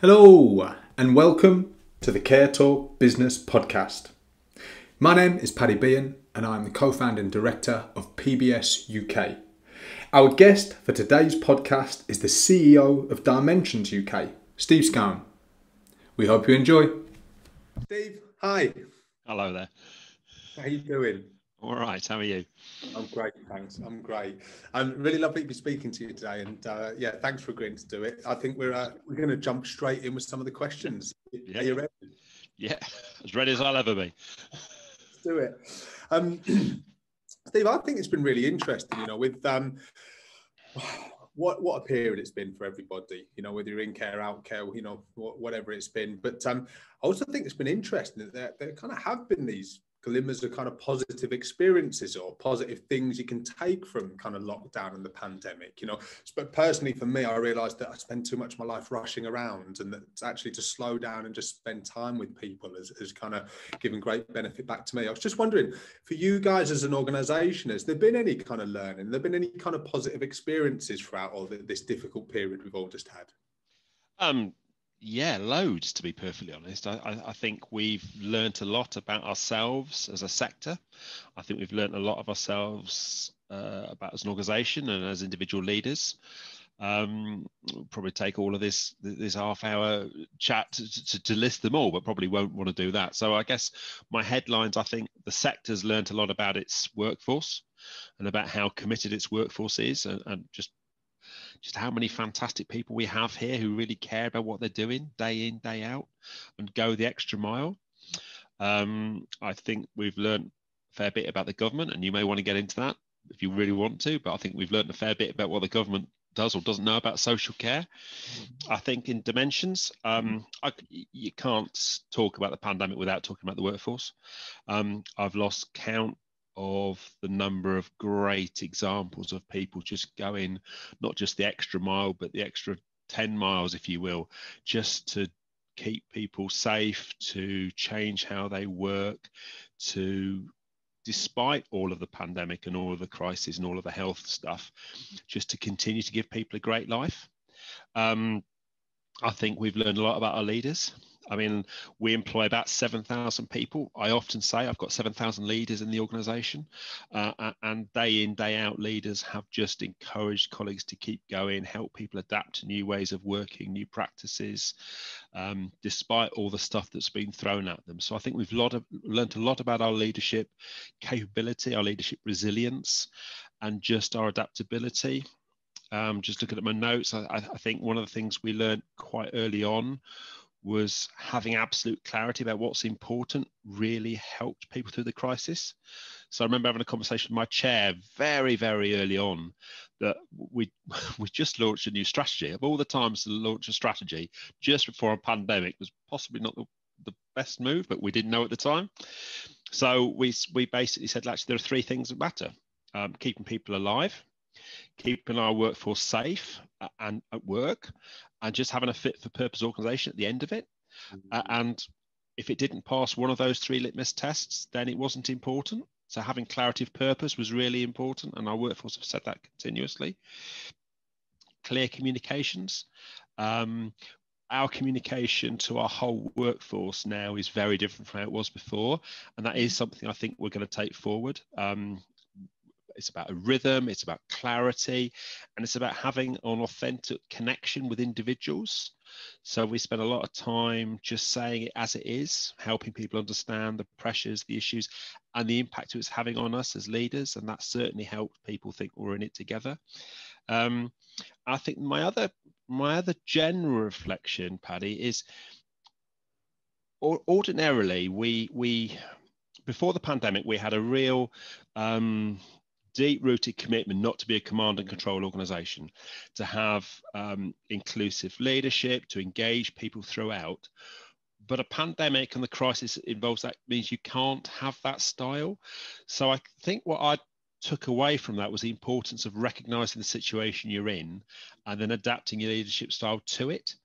Hello and welcome to the Care Talk Business Podcast. My name is Paddy Behan and I'm the co-founder and director of PBS UK. Our guest for today's podcast is the CEO of Relevations UK, Steve Scown. We hope you enjoy. Steve, hi. Hello there. How are you doing? All right, how are you? I'm great, thanks. I'm great. Really lovely to be speaking to you today, and thanks for agreeing to do it. I think we're going to jump straight in with some of the questions. Yeah. Are you ready? Yeah, as ready as I'll ever be. Let's do it. Steve, I think it's been really interesting, with what a period it's been for everybody, whether you're in care, out care, whatever it's been. But I also think it's been interesting that there kind of have been these glimmers of kind of positive experiences or positive things you can take from kind of lockdown and the pandemic, But personally, for me, I realised that I spend too much of my life rushing around, and that actually to slow down and just spend time with people has kind of given great benefit back to me. I was just wondering, for you guys as an organisation, has there been any kind of learning? Have there been any kind of positive experiences throughout all this difficult period we've all just had? Yeah, loads, to be perfectly honest. I think we've learnt a lot about ourselves as a sector. I think we've learnt a lot of ourselves about as an organisation and as individual leaders. We'll probably take all of this half-hour chat to list them all, but probably won't want to do that. So I guess my headlines, I think the sector's learnt a lot about its workforce and about how committed its workforce is, and just how many fantastic people we have here who really care about what they're doing day in, day out, and go the extra mile. I think we've learned a fair bit about the government, and you may want to get into that if you really want to, but I think we've learned a fair bit about what the government does or doesn't know about social care. I think in dimensions, you can't talk about the pandemic without talking about the workforce. I've lost count of the number of great examples of people just going not just the extra mile, but the extra 10 miles, if you will, just to keep people safe, to change how they work, to, despite all of the pandemic and all of the crises and all of the health stuff, just to continue to give people a great life. I think we've learned a lot about our leaders. I mean, we employ about 7,000 people. I often say I've got 7,000 leaders in the organisation, and day in, day out, leaders have just encouraged colleagues to keep going, help people adapt to new ways of working, new practices, despite all the stuff that's been thrown at them. So I think we've learned a lot about our leadership capability, our leadership resilience, and just our adaptability. Just looking at my notes, I think one of the things we learned quite early on was having absolute clarity about what's important really helped people through the crisis. So I remember having a conversation with my chair very, very early on that we just launched a new strategy. Of all the times to launch a strategy just before a pandemic was possibly not the best move, but we didn't know at the time. So we basically said, actually, there are three things that matter: keeping people alive, keeping our workforce safe and at work, and just having a fit for purpose organisation at the end of it. And if it didn't pass one of those three litmus tests, then it wasn't important. So having clarity of purpose was really important, and our workforce have said that continuously. Clear communications. Our communication to our whole workforce now is very different from how it was before, and that is something I think we're going to take forward. It's about a rhythm, it's about clarity, and it's about having an authentic connection with individuals. So we spend a lot of time just saying it as it is, helping people understand the pressures, the issues, and the impact it's having on us as leaders. And that certainly helped people think we're in it together. I think my other general reflection, Paddy, is ordinarily we before the pandemic, we had a real deep-rooted commitment not to be a command and control organisation, to have inclusive leadership, to engage people throughout. But a pandemic and the crisis involves that means you can't have that style. So I think what I took away from that was the importance of recognising the situation you're in and then adapting your leadership style to it.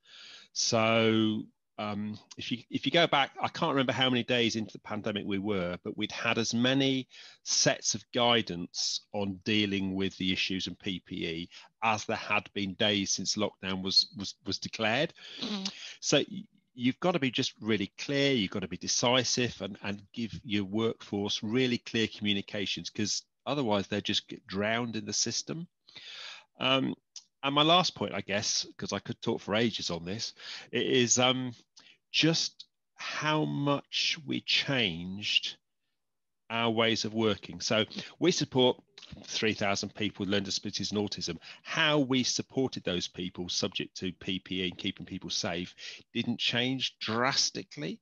So if you go back, I can't remember how many days into the pandemic we were, but we'd had as many sets of guidance on dealing with the issues and PPE as there had been days since lockdown was declared. So you've got to be just really clear, you've got to be decisive, and give your workforce really clear communications, because otherwise they just get drowned in the system. And my last point, I guess, because I could talk for ages on this, it is just how much we changed our ways of working. So we support 3,000 people with learning disabilities and autism. How we supported those people subject to PPE and keeping people safe didn't change drastically.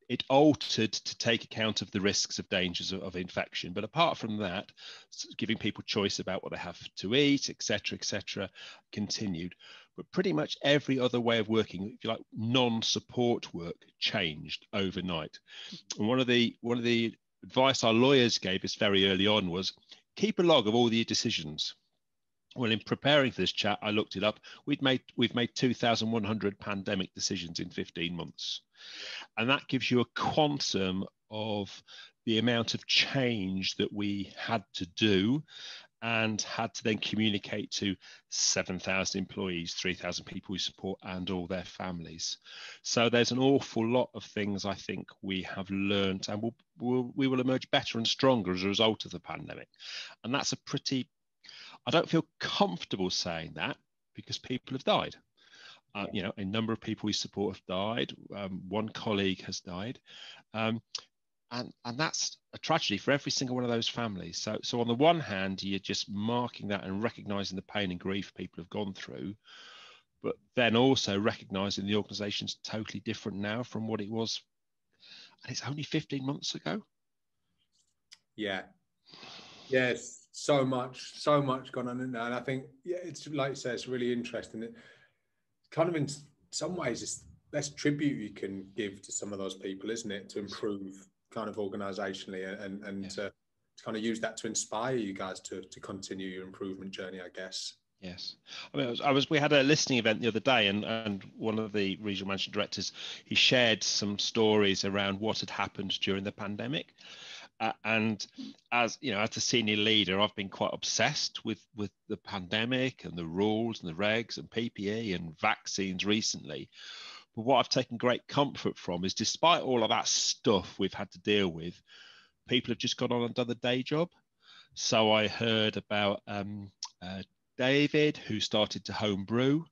It altered to take account of the risks of dangers of infection. But apart from that, giving people choice about what they have to eat, etc., continued. But pretty much every other way of working, if you like, non-support work, changed overnight. And one of the advice our lawyers gave us very early on was keep a log of all your decisions. Well, in preparing for this chat, I looked it up. We've made 2,100 pandemic decisions in 15 months. And that gives you a quantum of the amount of change that we had to do and had to then communicate to 7,000 employees, 3,000 people we support, and all their families. So there's an awful lot of things I think we have learned, and we will emerge better and stronger as a result of the pandemic. And that's a pretty, I don't feel comfortable saying that because people have died. You know, a number of people we support have died. One colleague has died. And that's a tragedy for every single one of those families. So on the one hand, you're just marking that and recognizing the pain and grief people have gone through, but then also recognizing the organization's totally different now from what it was. And it's only 15 months ago. Yeah. Yes. So much gone on in there. And I think, yeah, it's like you say, it's really interesting. It kind of in some ways, it's the best tribute you can give to some of those people, isn't it? To improve kind of organizationally and to kind of use that to inspire you guys to continue your improvement journey, I guess. Yes, I mean, we had a listening event the other day, and one of the regional managing directors, he shared some stories around what had happened during the pandemic. And as you know, as a senior leader, I've been quite obsessed with the pandemic and the rules and the regs and PPE and vaccines recently. But what I've taken great comfort from is, despite all of that stuff we've had to deal with, people have just gone on and done the day job. So I heard about David, who started to home brew,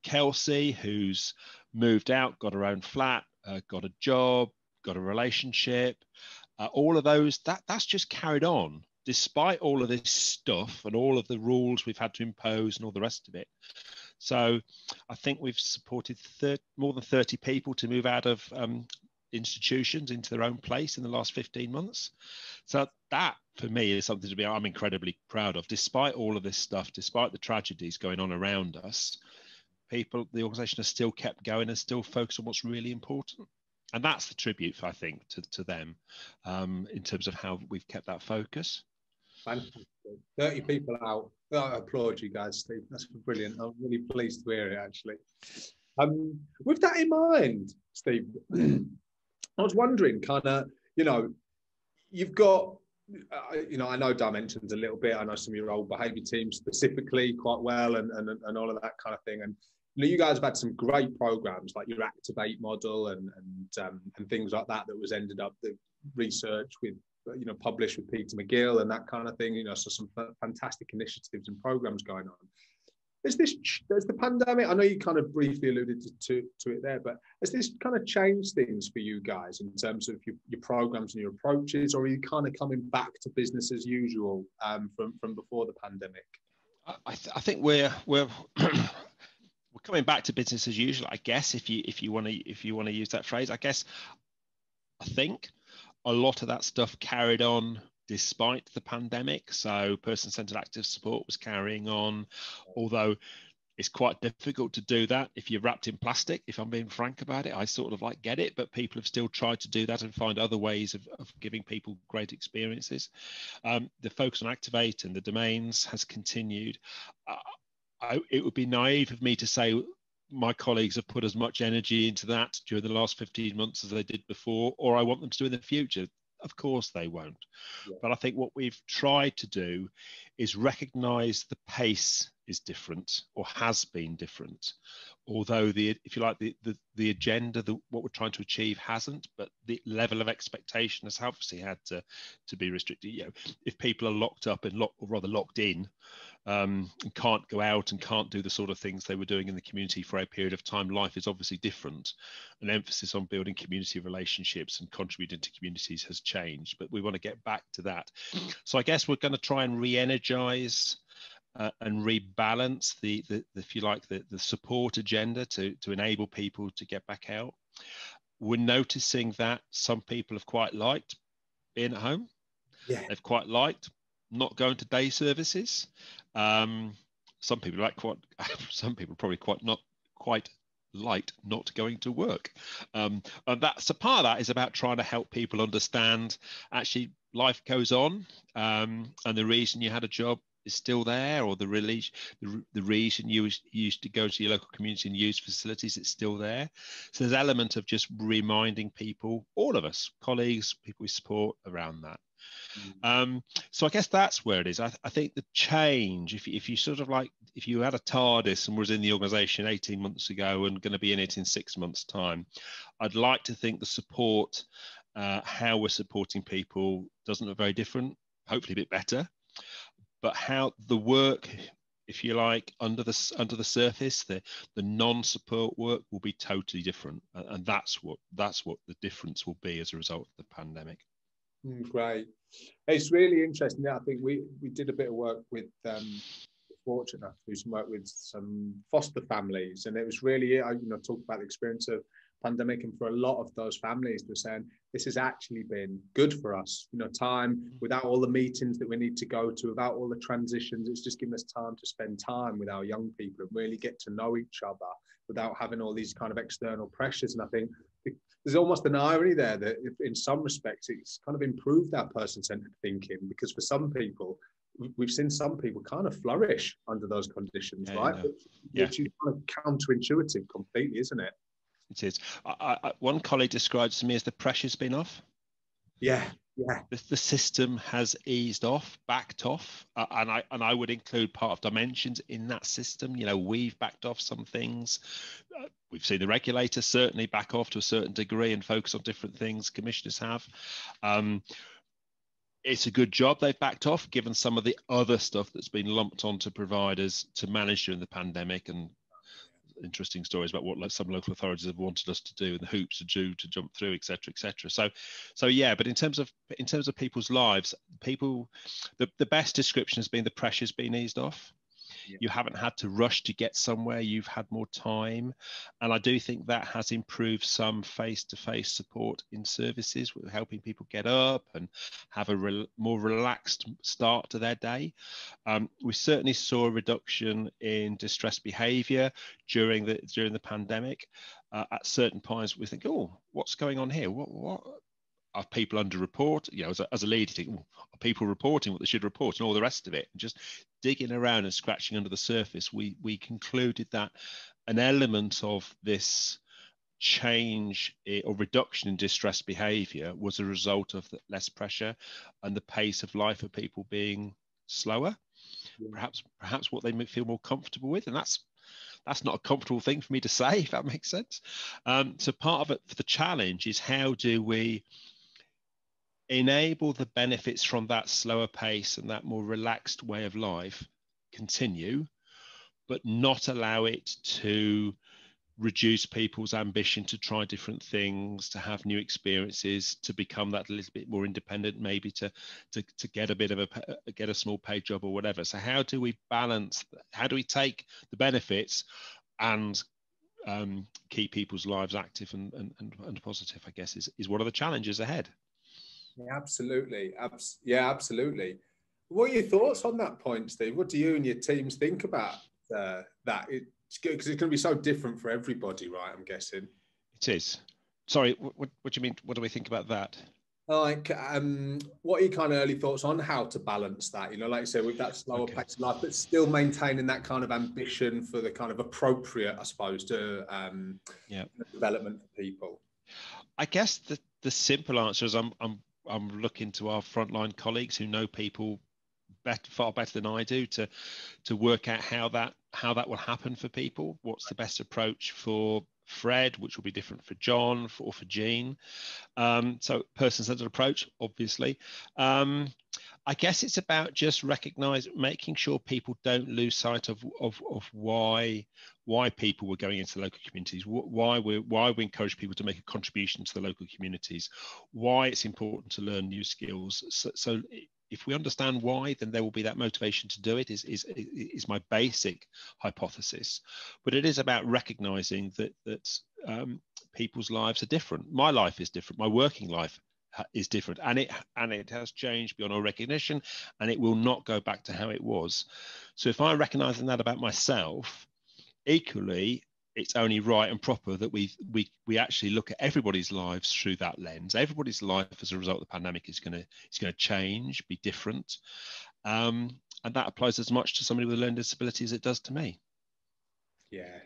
Kelsey, who's moved out, got her own flat, got a job, got a relationship, all of those, that's just carried on despite all of this stuff and all of the rules we've had to impose and all the rest of it. So I think we've supported more than 30 people to move out of institutions into their own place in the last 15 months. So that for me is something I'm incredibly proud of. Despite all of this stuff, despite the tragedies going on around us, the organisation has still kept going and still focused on what's really important. And that's the tribute, I think, to them in terms of how we've kept that focus. Fantastic. 30 people out. I applaud you guys, Steve. That's brilliant. I'm really pleased to hear it, actually. With that in mind, Steve, I was wondering, kind of, you know, you've got, you know, I know dimensions a little bit. I know some of your old behaviour teams specifically quite well and all of that kind of thing. And you know, you guys have had some great programs like your Activate model and things like that was ended up the research with, you know, published with Peter McGill and that kind of thing. You know, so some fantastic initiatives and programs going on. There's the pandemic. I know you kind of briefly alluded to it there, but has this kind of changed things for you guys in terms of your programs and your approaches, or are you kind of coming back to business as usual from before the pandemic? I think we're coming back to business as usual, I guess, if you want to use that phrase. I think a lot of that stuff carried on despite the pandemic. So person-centered active support was carrying on, although it's quite difficult to do that if you're wrapped in plastic, if I'm being frank about it. I sort of like get it, but people have still tried to do that and find other ways of giving people great experiences. The focus on Activate and the domains has continued. It would be naive of me to say my colleagues have put as much energy into that during the last 15 months as they did before, or I want them to do in the future. Of course they won't. Yeah. But I think what we've tried to do is recognise the pace is different, or has been different. Although if you like, the agenda, what we're trying to achieve hasn't, but the level of expectation has obviously had to be restricted. You know, if people are locked up and locked in, and can't go out and can't do the sort of things they were doing in the community for a period of time, life is obviously different. An emphasis on building community relationships and contributing to communities has changed, but we want to get back to that. So I guess we're going to try and re-energize and rebalance the if you like, the support agenda to enable people to get back out. We're noticing that some people have quite liked being at home. Yeah. They've quite liked not going to day services. Some people some people probably not quite liked not going to work. And that's a part of that is about trying to help people understand actually life goes on, and the reason you had a job is still there, or the reason you used to go to your local community and use facilities, it's still there. So there's an element of just reminding people, all of us, colleagues, people we support, around that. So I guess that's where it is. I think the change, if you sort of like, if you had a TARDIS and was in the organisation 18 months ago and going to be in it in 6 months' time, I'd like to think the support, how we're supporting people, doesn't look very different, hopefully a bit better. But how the work, if you like, under the surface, the non-support work will be totally different, and that's what the difference will be as a result of the pandemic. Great. It's really interesting. Yeah, I think we did a bit of work with fortunate enough to do some work with some foster families, and it was really, talk about the experience of pandemic, and for a lot of those families were saying this has actually been good for us, time without all the meetings that we need to go to, without all the transitions. It's just given us time to spend time with our young people and really get to know each other without having all these kind of external pressures. And I think there's almost an irony there that in some respects it's kind of improved our person-centered thinking, because for some people, we've seen some people kind of flourish under those conditions, right? Which is kind of counterintuitive completely, isn't it? It is. One colleague describes to me as the pressure's been off. Yeah. The system has eased off, backed off, and I would include part of Dimensions in that system. We've backed off some things. We've seen the regulators certainly back off to a certain degree and focus on different things. Commissioners have. It's a good job they've backed off, given some of the other stuff that's been lumped onto providers to manage during the pandemic, and interesting stories about what some local authorities have wanted us to do and the hoops to jump through, etc. So yeah, but in terms of people's lives, the best description has been the pressure's been eased off. Yeah. You haven't had to rush to get somewhere, you've had more time, and I do think that has improved some face-to-face support in services, helping people get up and have a more relaxed start to their day. We certainly saw a reduction in distress behaviour during the pandemic. At certain points we think, oh, what's going on here? What are people under-report? As a leader, you think, are people reporting what they should report, and all the rest of it? And just digging around and scratching under the surface, we concluded that an element of this change or reduction in distress behaviour was a result of the less pressure and the pace of life of people being slower. Yeah. Perhaps what they feel more comfortable with, and that's not a comfortable thing for me to say, if that makes sense. So part of it for the challenge is, how do we enable the benefits from that slower pace and that more relaxed way of life continue, but not allow it to reduce people's ambition to try different things, to have new experiences, to become that little bit more independent, maybe to get a small paid job or whatever. So how do we balance? How do we take the benefits and keep people's lives active and positive? I guess is one of the challenges ahead. Yeah, absolutely. Absolutely. What are your thoughts on that point, Steve? What do you and your teams think about that? It's good because it's going to be so different for everybody, right? I'm guessing. It is. Sorry, what do you mean? What do we think about that? Like, what are your kind of early thoughts on how to balance that? You know, like you said, with that slower pace of life, but still maintaining that kind of ambition for the kind of appropriate, I suppose, to development for people. I guess the simple answer is I'm looking to our frontline colleagues who know people far better than I do to work out how that will happen for people. What's the best approach for Fred, which will be different for John or for Jean. So person-centered approach, obviously. I guess it's about just making sure people don't lose sight of why people were going into local communities, why we encourage people to make a contribution to the local communities, why it's important to learn new skills. So if we understand why, then there will be that motivation to do it, is my basic hypothesis. But it is about recognizing that people's lives are different. My life is different. My working life is different, and it has changed beyond our recognition, and it will not go back to how it was. So if I'm recognizing that about myself, equally, it's only right and proper that we actually look at everybody's lives through that lens. Everybody's life as a result of the pandemic is going to change, be different, and that applies as much to somebody with a learning disability as it does to me. Yeah,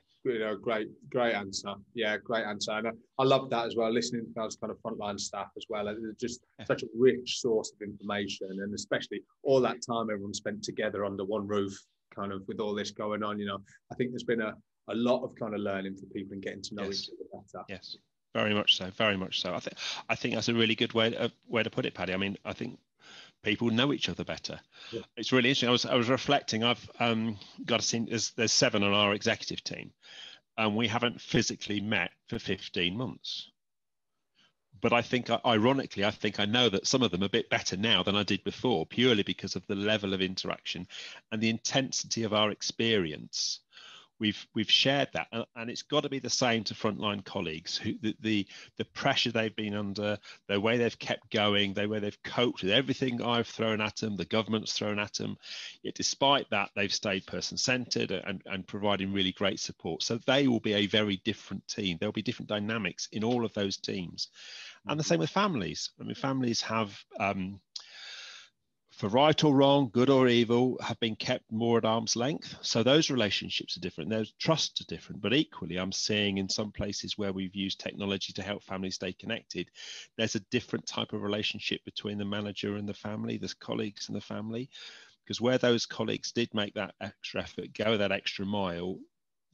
great answer. Yeah, great answer. And I love that as well. Listening to those kind of frontline staff as well, it's just such a rich source of information, and especially all that time everyone spent together under one roof, kind of with all this going on. You know, I think there's been a lot of kind of learning for people and getting to know each other better. Yes, very much so. Very much so. I think that's a really good way to put it, Paddy. I mean, I think people know each other better. Yeah. It's really interesting. I was reflecting. I've got a scene. There's 7 on our executive team, and we haven't physically met for 15 months. But I think, ironically, I know that some of them are a bit better now than I did before, purely because of the level of interaction and the intensity of our experience. We've shared that, and it's got to be the same to frontline colleagues who the pressure they've been under, the way they've kept going, the way they've coped with everything I've thrown at them, the government's thrown at them. Yet despite that, they've stayed person-centered and providing really great support. So they will be a very different team. There'll be different dynamics in all of those teams, and the same with families. I mean, families have, for right or wrong, good or evil, have been kept more at arm's length. So those relationships are different. Those trusts are different. But equally, I'm seeing in some places where we've used technology to help families stay connected, there's a different type of relationship between the manager and the family, the colleagues and the family. Because where those colleagues did make that extra effort, go that extra mile,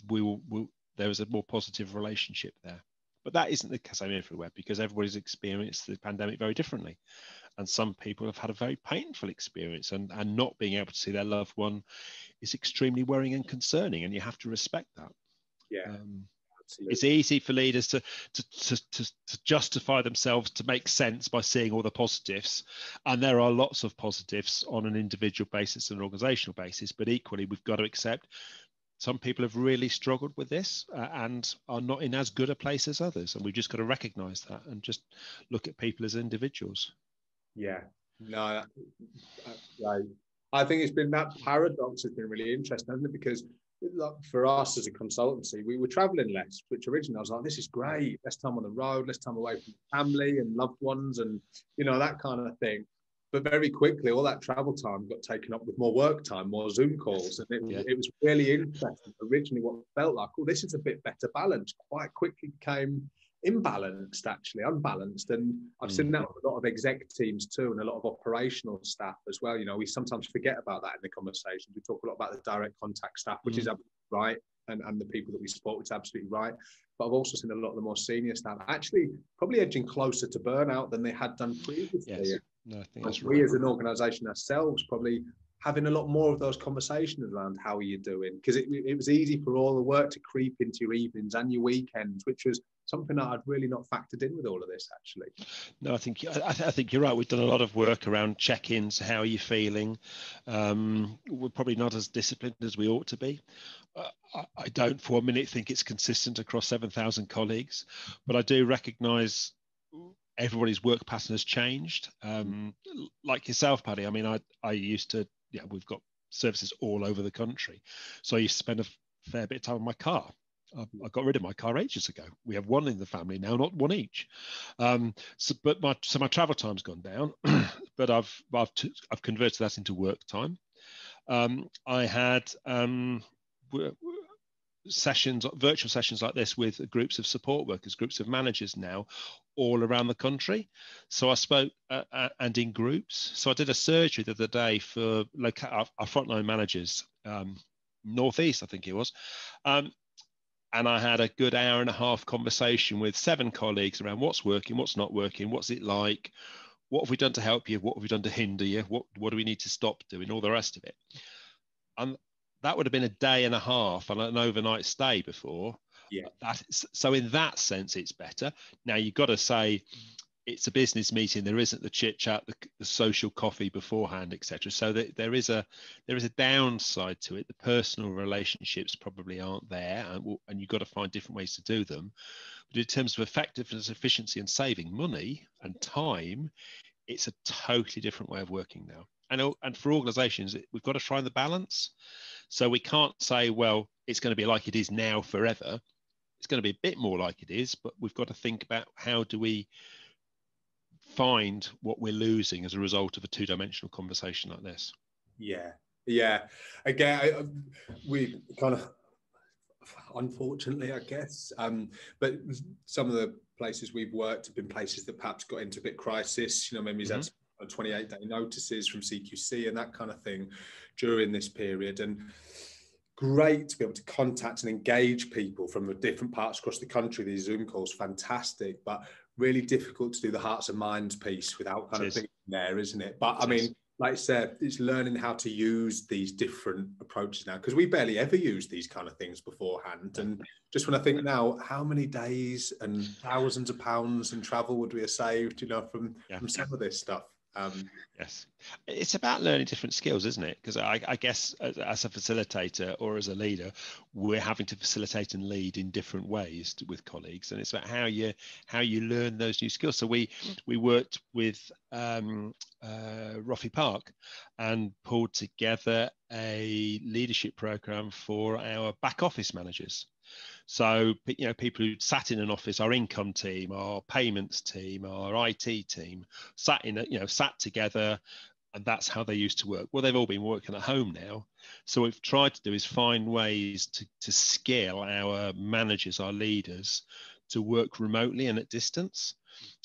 there was a more positive relationship there. But that isn't the same everywhere, because everybody's experienced the pandemic very differently. And some people have had a very painful experience, and not being able to see their loved one is extremely worrying and concerning, and you have to respect that. Yeah, it's easy for leaders to justify themselves, to make sense by seeing all the positives, and there are lots of positives on an individual basis and an organizational basis, but equally we've got to accept some people have really struggled with this and are not in as good a place as others, and we've just got to recognize that and just look at people as individuals. Yeah, no, right. I think it's been that paradox has been really interesting, hasn't it? Because for us as a consultancy, we were traveling less, which originally I was like, this is great. Less time on the road, less time away from family and loved ones, and that kind of thing. But very quickly, all that travel time got taken up with more work time, more Zoom calls, and it was really interesting. Originally, what felt like, oh, this is a bit better balanced, quite quickly became imbalanced, actually unbalanced. And I've seen that with a lot of exec teams too, and a lot of operational staff as well. We sometimes forget about that in the conversations. We talk a lot about the direct contact staff, which is right, and the people that we support, which is absolutely right. But I've also seen a lot of the more senior staff actually probably edging closer to burnout than they had done previously. Yes. No, I think that's we as an organisation ourselves probably having a lot more of those conversations around how are you doing, because it was easy for all the work to creep into your evenings and your weekends, which was something that I'd really not factored in with all of this, actually. No, I think you're right. We've done a lot of work around check-ins. How are you feeling? We're probably not as disciplined as we ought to be. I don't for a minute think it's consistent across 7,000 colleagues, but I do recognise everybody's work pattern has changed. Like yourself, Paddy, I mean, I used to, we've got services all over the country. So I used to spend a fair bit of time in my car. I got rid of my car ages ago. We have one in the family now, not one each. But my travel time's gone down, but I've converted that into work time. I had virtual sessions like this with groups of support workers, groups of managers now, all around the country. So I spoke and in groups. So I did a surgery the other day for our frontline managers, Northeast, I think it was. And I had a good hour and a half conversation with 7 colleagues around what's working, what's not working, what's it like, what have we done to help you, what have we done to hinder you, what do we need to stop doing, all the rest of it. And that would have been a day and a half and an overnight stay before. Yeah. So in that sense, it's better. Now, you've got to say it's a business meeting. There isn't the chit chat, the social coffee beforehand, etc. So there is a downside to it. The personal relationships probably aren't there, and you've got to find different ways to do them. But in terms of effectiveness, efficiency, and saving money and time, it's a totally different way of working now. And for organisations, we've got to find the balance. So we can't say, well, it's going to be like it is now forever. It's going to be a bit more like it is, but we've got to think about how do we find what we're losing as a result of a 2-dimensional conversation like this. Yeah. Again, we kind of, unfortunately, I guess, but some of the places we've worked have been places that perhaps got into a bit crisis. Maybe that's 28-day notices from CQC and that kind of thing during this period. And great to be able to contact and engage people from different parts across the country. These Zoom calls, fantastic, but really difficult to do the hearts and minds piece without kind of being there, isn't it? But I mean, like I said, it's learning how to use these different approaches now, because we barely ever used these kind of things beforehand. And just when I think now, how many days and thousands of pounds in travel would we have saved, from some of this stuff? Yes, it's about learning different skills, isn't it? Because I guess as a facilitator or as a leader, we're having to facilitate and lead in different ways with colleagues, and it's about how you learn those new skills. So we worked with Roffey Park and pulled together a leadership program for our back office managers. So, people who sat in an office, our income team, our payments team, our IT team, sat together, and that's how they used to work. Well, they've all been working at home now. So what we've tried to do is find ways to scale our managers, our leaders, to work remotely and at distance.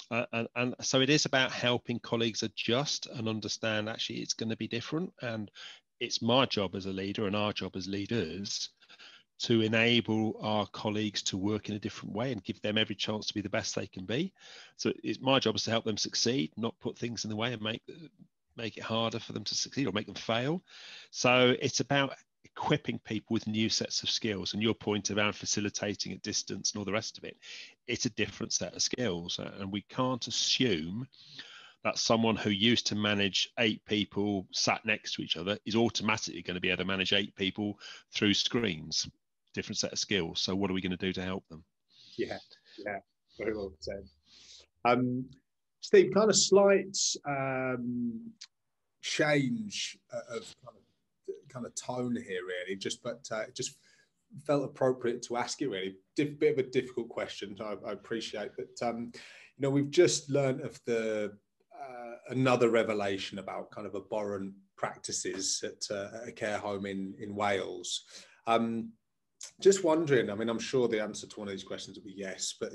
And so it is about helping colleagues adjust and understand, actually, it's going to be different. And it's my job as a leader and our job as leaders to enable our colleagues to work in a different way and give them every chance to be the best they can be. So it's my job is to help them succeed, not put things in the way and make it harder for them to succeed or make them fail. So it's about equipping people with new sets of skills. And your point around facilitating at distance and all the rest of it, it's a different set of skills. And we can't assume that someone who used to manage 8 people sat next to each other is automatically going to be able to manage 8 people through screens. Different set of skills. So what are we going to do to help them? Yeah, very well said. Steve, kind of slight change of kind of tone here, really. Just felt appropriate to ask it. Really, bit of a difficult question. I appreciate that. We've just learned of the another revelation about kind of abhorrent practices at a care home in Wales. Just wondering, I mean, I'm sure the answer to one of these questions will be yes, but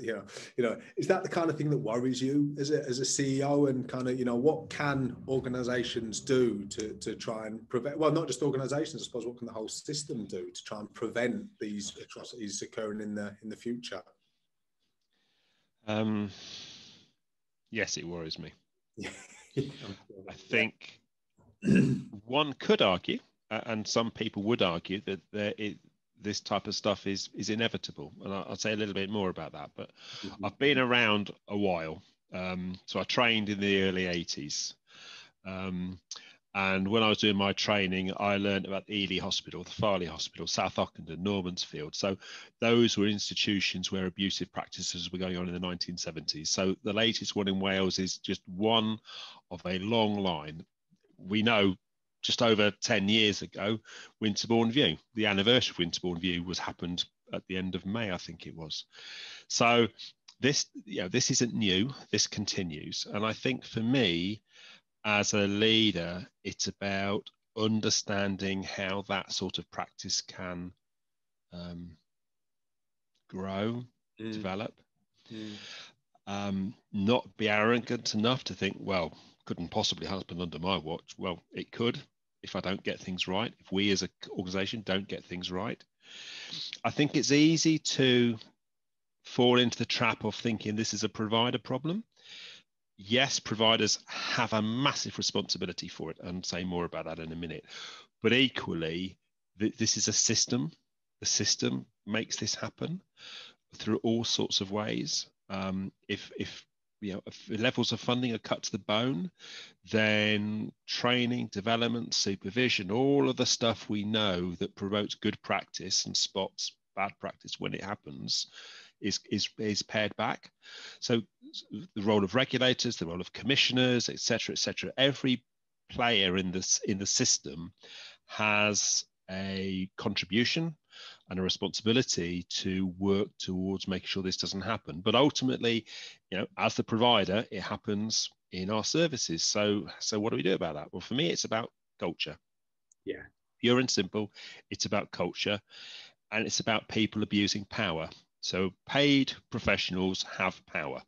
is that the kind of thing that worries you as a CEO, and kind of, what can organizations do to try and prevent, well, not just organizations, I suppose, what can the whole system do to try and prevent these atrocities occurring in the future? Yes, it worries me. I think one could argue, and some people would argue, that this type of stuff is inevitable, and I'll say a little bit more about that. But I've been around a while, so I trained in the early 80s, and when I was doing my training, I learned about Ely Hospital, the Farley Hospital, South Ockenden, Normansfield. So those were institutions where abusive practices were going on in the 1970s. So the latest one in Wales is just one of a long line. We know just over 10 years ago, Winterbourne View, the anniversary of Winterbourne View happened at the end of May, I think it was. So this isn't new. This continues, and I think for me, as a leader, it's about understanding how that sort of practice can grow, develop. Not be arrogant enough to think, well, couldn't possibly happen under my watch. Well, it could if I don't get things right, if we as an organization don't get things right. I think it's easy to fall into the trap of thinking this is a provider problem. Yes, providers have a massive responsibility for it, and say more about that in a minute. But equally, this is a system. The system makes this happen through all sorts of ways. If levels of funding are cut to the bone, then training, development, supervision, all of the stuff we know that promotes good practice and spots bad practice when it happens, is pared back. So the role of regulators, the role of commissioners, etc., etc., every player in the system has a contribution and a responsibility to work towards making sure this doesn't happen. But ultimately, as the provider, it happens in our services. So what do we do about that? Well, for me, it's about culture. Yeah. Pure and simple. It's about culture, and it's about people abusing power. So paid professionals have power,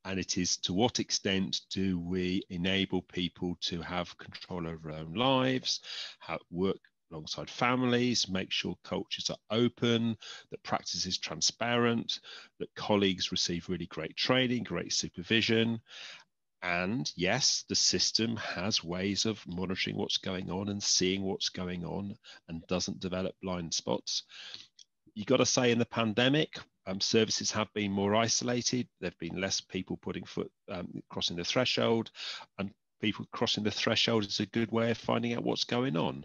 and it is to what extent do we enable people to have control over their own lives, work alongside families, make sure cultures are open, that practice is transparent, that colleagues receive really great training, great supervision. And yes, the system has ways of monitoring what's going on and seeing what's going on and doesn't develop blind spots. You got to say, in the pandemic, services have been more isolated. There've been less people putting crossing the threshold, and people crossing the threshold is a good way of finding out what's going on.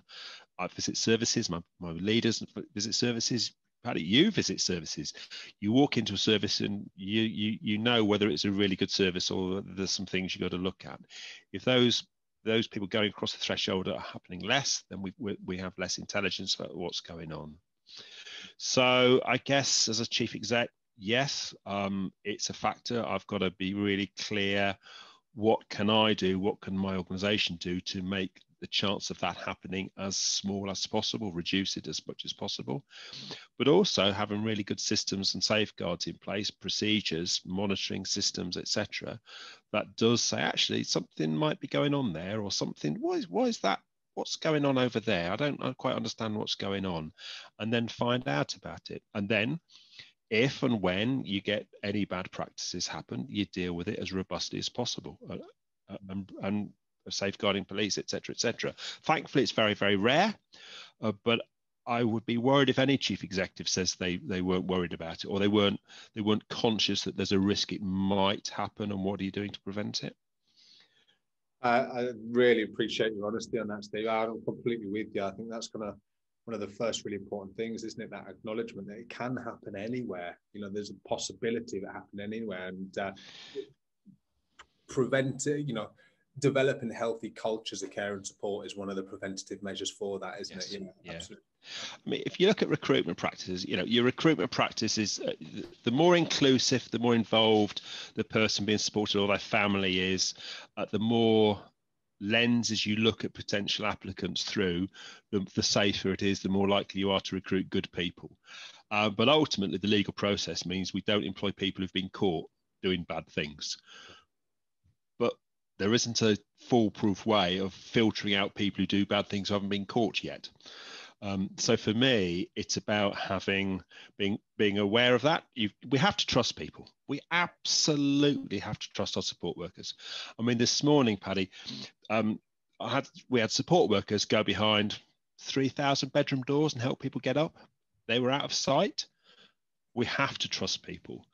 I visit services, my leaders visit services. Paddy, you visit services. You walk into a service and you know whether it's a really good service or there's some things you got to look at. If those people going across the threshold are happening less, then we have less intelligence about what's going on. So I guess as a chief exec, yes, it's a factor. I've got to be really clear. What can I do? What can my organization do to make the chance of that happening as small as possible, reduce it as much as possible, but also having really good systems and safeguards in place, procedures, monitoring systems, etc. That does say, actually, something might be going on there, or something, why is that? What's going on over there? I don't quite understand what's going on, and then find out about it. And then if and when you get any bad practices happen, you deal with it as robustly as possible, and safeguarding police, etc., etc. Thankfully, it's very, very rare, but I would be worried if any chief executive says they weren't worried about it, or they weren't conscious that there's a risk it might happen, and what are you doing to prevent it? I really appreciate your honesty on that, Steve. I'm completely with you. I think that's one of the first really important things, isn't it? That acknowledgement that it can happen anywhere. There's a possibility that happen anywhere, and developing healthy cultures of care and support is one of the preventative measures for that, isn't it? Yeah. Absolutely. I mean, if you look at recruitment practices, your recruitment practice is the more inclusive, the more involved the person being supported or their family is, the more lenses you look at potential applicants through, the safer it is, the more likely you are to recruit good people. But ultimately, the legal process means we don't employ people who've been caught doing bad things. But there isn't a foolproof way of filtering out people who do bad things who haven't been caught yet. So for me, it's about being aware of that. We have to trust people. We absolutely have to trust our support workers. I mean, this morning, Paddy, we had support workers go behind 3,000 bedroom doors and help people get up. They were out of sight. We have to trust people,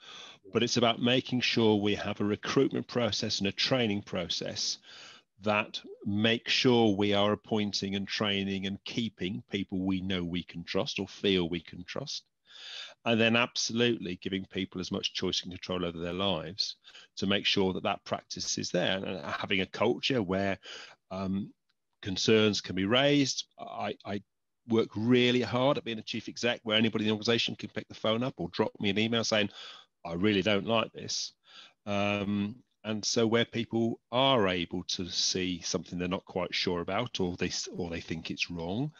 but it's about making sure we have a recruitment process and a training process that make sure we are appointing and training and keeping people we know we can trust or feel we can trust. And then absolutely giving people as much choice and control over their lives to make sure that practice is there, and having a culture where concerns can be raised. work really hard at being a chief exec, where anybody in the organization can pick the phone up or drop me an email saying, I really don't like this. And so where people are able to see something they're not quite sure about, or they think it's wrong,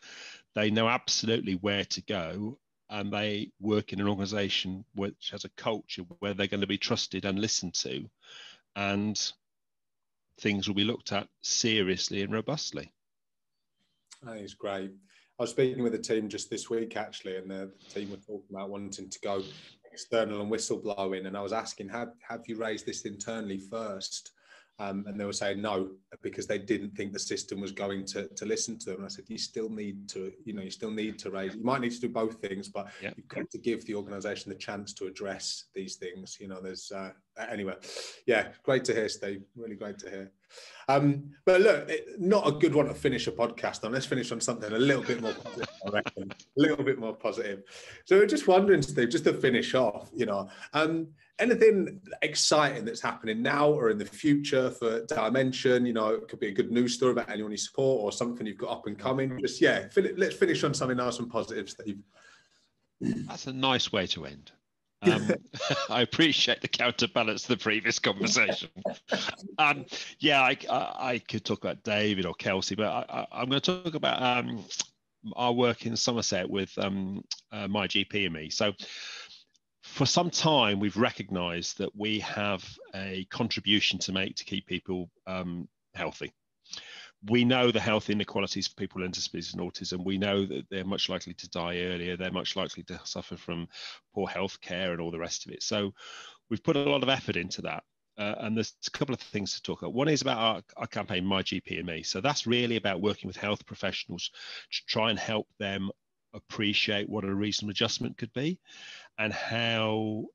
they know absolutely where to go, and they work in an organization which has a culture where they're going to be trusted and listened to, and things will be looked at seriously and robustly. I think it's great. I was speaking with a team just this week, actually, and the team were talking about wanting to go external and whistleblowing. And I was asking, have you raised this internally first? And they were saying no, because they didn't think the system was going to listen to them. And I said, you still need to raise. You might need to do both things, but you've got to give the organisation the chance to address these things. There's anyway, great to hear, Steve. Really great to hear. But look, not a good one to finish a podcast on. Let's finish on something a little bit more positive, I reckon. A little bit more positive. So we're just wondering, Steve, just to finish off, anything exciting that's happening now or in the future for Dimension? It could be a good news story about anyone you support or something you've got up and coming. Just, let's finish on something nice and positive, Steve. That's a nice way to end. I appreciate the counterbalance to the previous conversation. I could talk about David or Kelsey, but I'm going to talk about our work in Somerset with My GP and me. So for some time, we've recognised that we have a contribution to make to keep people healthy. We know the health inequalities for people with learning disabilities and autism. We know that they're much likely to die earlier. They're much likely to suffer from poor health care and all the rest of it. So we've put a lot of effort into that. And there's a couple of things to talk about. One is about our campaign, My GP and Me. So that's really about working with health professionals to try and help them appreciate what a reasonable adjustment could be, and how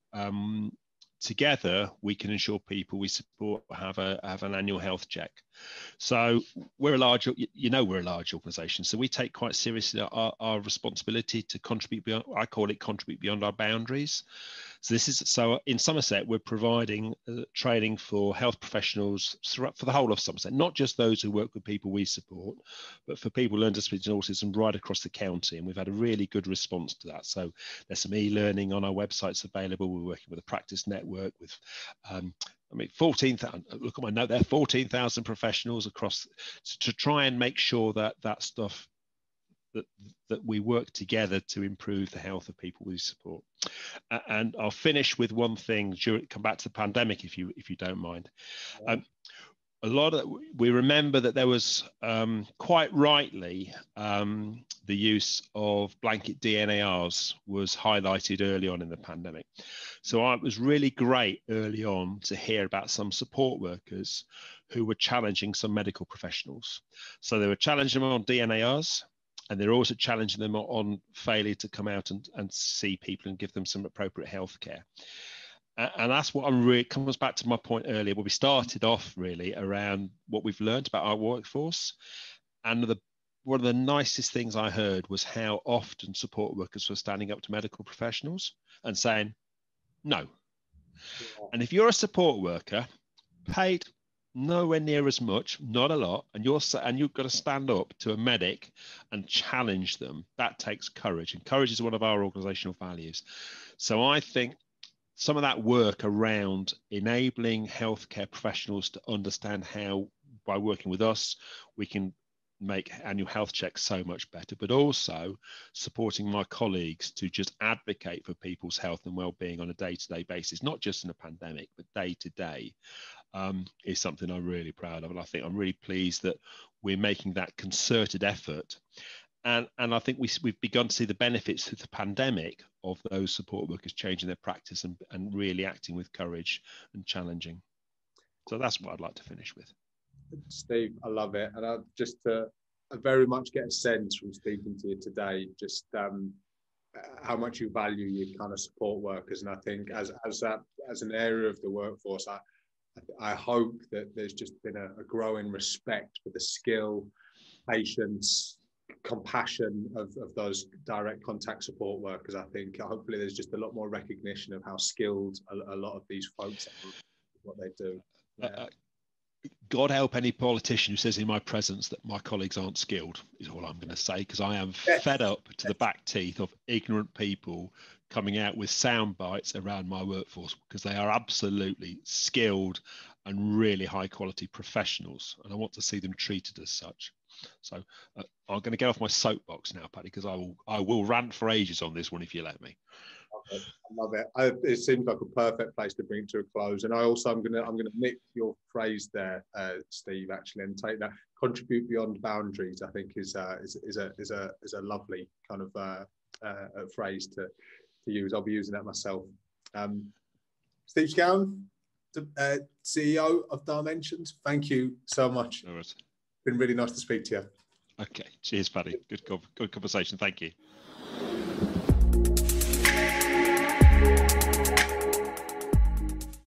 together we can ensure people we support have an annual health check. So we're a large organisation, so we take quite seriously our responsibility to contribute beyond. I call it contribute beyond our boundaries. So in Somerset, we're providing training for health professionals for the whole of Somerset, not just those who work with people we support, but for people with learning disabilities and autism right across the county. And we've had a really good response to that. So there's some e-learning on our websites available. We're working with a practice network with 14,000, look at my note there, 14,000 professionals across, to try and make sure that stuff, that we work together to improve the health of people we support. And I'll finish with one thing, come back to the pandemic, if you don't mind. We remember that there was quite rightly the use of blanket DNARs was highlighted early on in the pandemic. So it was really great early on to hear about some support workers who were challenging some medical professionals. So they were challenging them on DNARs, and they're also challenging them on failure to come out and see people and give them some appropriate health care. And that's what comes back to my point earlier, where we started off really around what we've learned about our workforce. And one of the nicest things I heard was how often support workers were standing up to medical professionals and saying, no. And if you're a support worker, paid nowhere near as much, not a lot, and you've got to stand up to a medic and challenge them, that takes courage. And courage is one of our organisational values. So I think some of that work around enabling healthcare professionals to understand how, by working with us, we can make annual health checks so much better, but also supporting my colleagues to just advocate for people's health and well-being on a day-to-day basis, not just in a pandemic, but day-to-day, is something I'm really proud of. And I think I'm really pleased that we're making that concerted effort. And I think we've begun to see the benefits through the pandemic of those support workers changing their practice and really acting with courage and challenging. So that's what I'd like to finish with. Steve, I love it. And I very much get a sense from speaking to you today, just how much you value your kind of support workers. And I think as an area of the workforce, I hope that there's just been a growing respect for the skill, patience, compassion of those direct contact support workers. I think hopefully there's just a lot more recognition of how skilled a lot of these folks are, what they do. Yeah. God help any politician who says in my presence that my colleagues aren't skilled, is all I'm going to say, because I am fed up to the back teeth of ignorant people coming out with sound bites around my workforce, because they are absolutely skilled and really high quality professionals, and I want to see them treated as such. So I'm going to get off my soapbox now, Paddy, because I will rant for ages on this one if you let me. I love it. It seems like a perfect place to bring it to a close. And I'm gonna nick your phrase there, Steve, actually, and take that. Contribute beyond boundaries, I think, is a lovely kind of phrase to use. I'll be using that myself. Steve Scown, CEO of Dimensions, thank you so much. No, it's been really nice to speak to you. Okay, cheers, Paddy. Good conversation. Thank you.